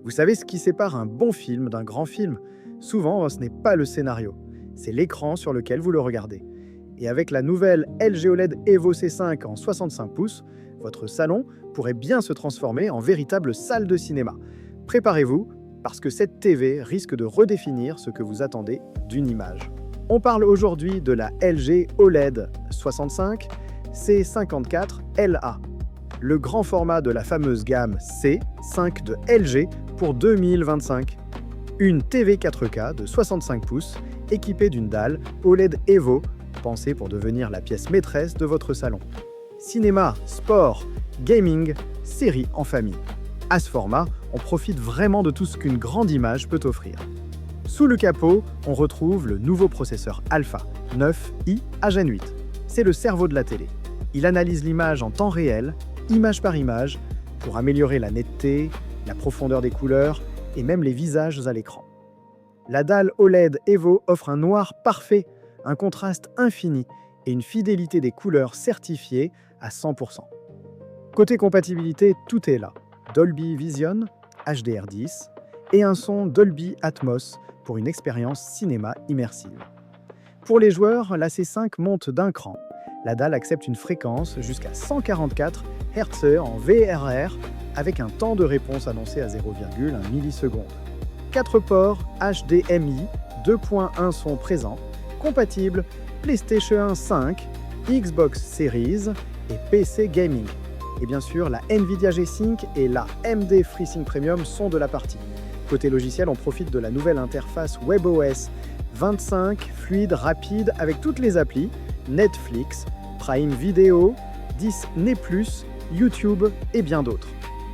Vous savez ce qui sépare un bon film d'un grand film? Souvent, ce n'est pas le scénario, c'est l'écran sur lequel vous le regardez. Et avec la nouvelle LG OLED Evo C5 en 65 pouces, votre salon pourrait bien se transformer en véritable salle de cinéma. Préparez-vous, parce que cette TV risque de redéfinir ce que vous attendez d'une image. On parle aujourd'hui de la LG OLED 65 C54LA, le grand format de la fameuse gamme C5 de LG pour 2025. Une TV 4K de 65 pouces équipée d'une dalle OLED Evo pensée pour devenir la pièce maîtresse de votre salon. Cinéma, sport, gaming, séries en famille. À ce format, on profite vraiment de tout ce qu'une grande image peut offrir. Sous le capot, on retrouve le nouveau processeur Alpha 9i à Gen 8. C'est le cerveau de la télé. Il analyse l'image en temps réel, image par image, pour améliorer la netteté, la profondeur des couleurs et même les visages à l'écran. La dalle OLED Evo offre un noir parfait, un contraste infini et une fidélité des couleurs certifiée à 100%. Côté compatibilité, tout est là. Dolby Vision, HDR10 et un son Dolby Atmos pour une expérience cinéma immersive. Pour les joueurs, la C5 monte d'un cran. La dalle accepte une fréquence jusqu'à 144 Hz en VRR avec un temps de réponse annoncé à 0,1 millisecondes. 4 ports HDMI 2.1 sont présents, compatibles PlayStation 5, Xbox Series et PC Gaming. Et bien sûr, la Nvidia G-Sync et la AMD FreeSync Premium sont de la partie. Côté logiciel, on profite de la nouvelle interface WebOS 25, fluide, rapide, avec toutes les applis, Netflix, Prime Video, Disney+, YouTube et bien d'autres.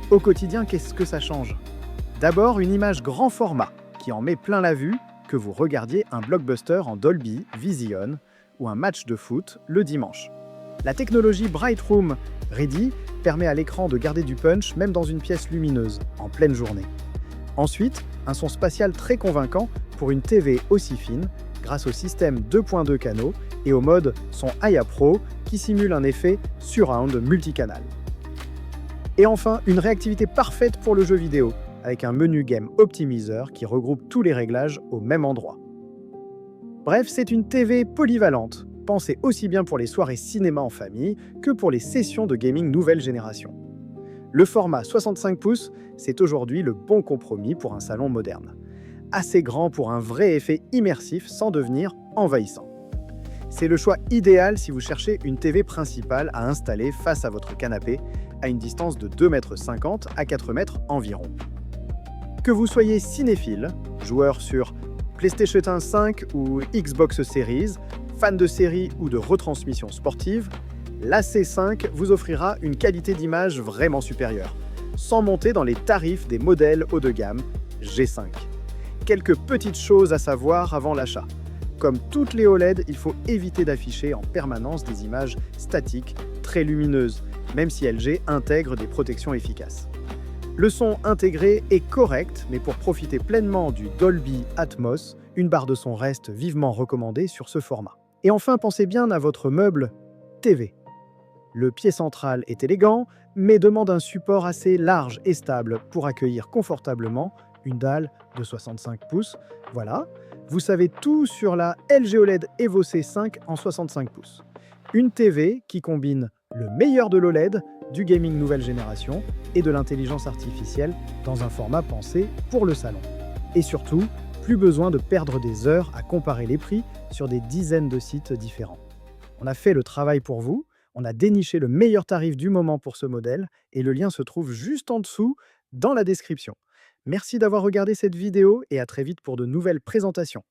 Au quotidien, qu'est-ce que ça change? D'abord, une image grand format qui en met plein la vue, que vous regardiez un blockbuster en Dolby Vision ou un match de foot le dimanche. La technologie Bright Room Ready permet à l'écran de garder du punch même dans une pièce lumineuse, en pleine journée. Ensuite, un son spatial très convaincant pour une TV aussi fine, grâce au système 2.2 canaux et au mode son Aya Pro qui simule un effet surround multicanal. Et enfin, une réactivité parfaite pour le jeu vidéo, avec un menu Game Optimizer qui regroupe tous les réglages au même endroit. Bref, c'est une TV polyvalente, pensée aussi bien pour les soirées cinéma en famille que pour les sessions de gaming nouvelle génération. Le format 65 pouces, c'est aujourd'hui le bon compromis pour un salon moderne. Assez grand pour un vrai effet immersif sans devenir envahissant. C'est le choix idéal si vous cherchez une TV principale à installer face à votre canapé à une distance de 2,50 m à 4 m environ. Que vous soyez cinéphile, joueur sur PlayStation 5 ou Xbox Series, fan de séries ou de retransmissions sportives, la C5 vous offrira une qualité d'image vraiment supérieure, sans monter dans les tarifs des modèles haut de gamme G5. Quelques petites choses à savoir avant l'achat. Comme toutes les OLED, il faut éviter d'afficher en permanence des images statiques très lumineuses, même si LG intègre des protections efficaces. Le son intégré est correct, mais pour profiter pleinement du Dolby Atmos, une barre de son reste vivement recommandée sur ce format. Et enfin, pensez bien à votre meuble TV. Le pied central est élégant, mais demande un support assez large et stable pour accueillir confortablement une dalle de 65 pouces. Voilà, vous savez tout sur la LG OLED Evo C5 en 65 pouces. Une TV qui combine le meilleur de l'OLED, du gaming nouvelle génération et de l'intelligence artificielle dans un format pensé pour le salon. Et surtout, plus besoin de perdre des heures à comparer les prix sur des dizaines de sites différents. On a fait le travail pour vous, on a déniché le meilleur tarif du moment pour ce modèle et le lien se trouve juste en dessous dans la description. Merci d'avoir regardé cette vidéo et à très vite pour de nouvelles présentations.